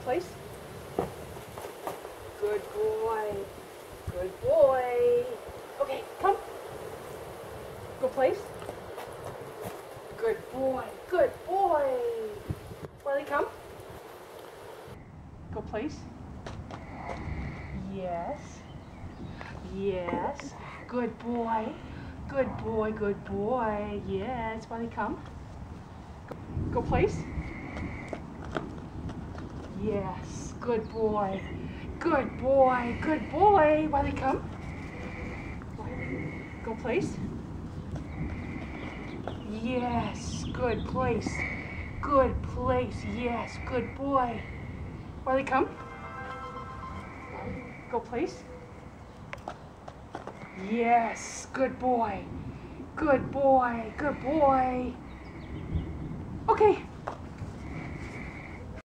place. Good boy. Good boy. Okay, come. Go place. Good boy. Good boy. Wiley, come. Go place. Yes. Yes. Good boy. Good boy. Good boy. Yes. Wiley, come. Go place. Yes. Good boy. Good boy. Good boy. Wiley, come. Wiley, go place. Yes. Good place. Good place. Yes. Good boy. Wiley, come. Go place. Yes. Good boy. Good boy. Good boy. Okay.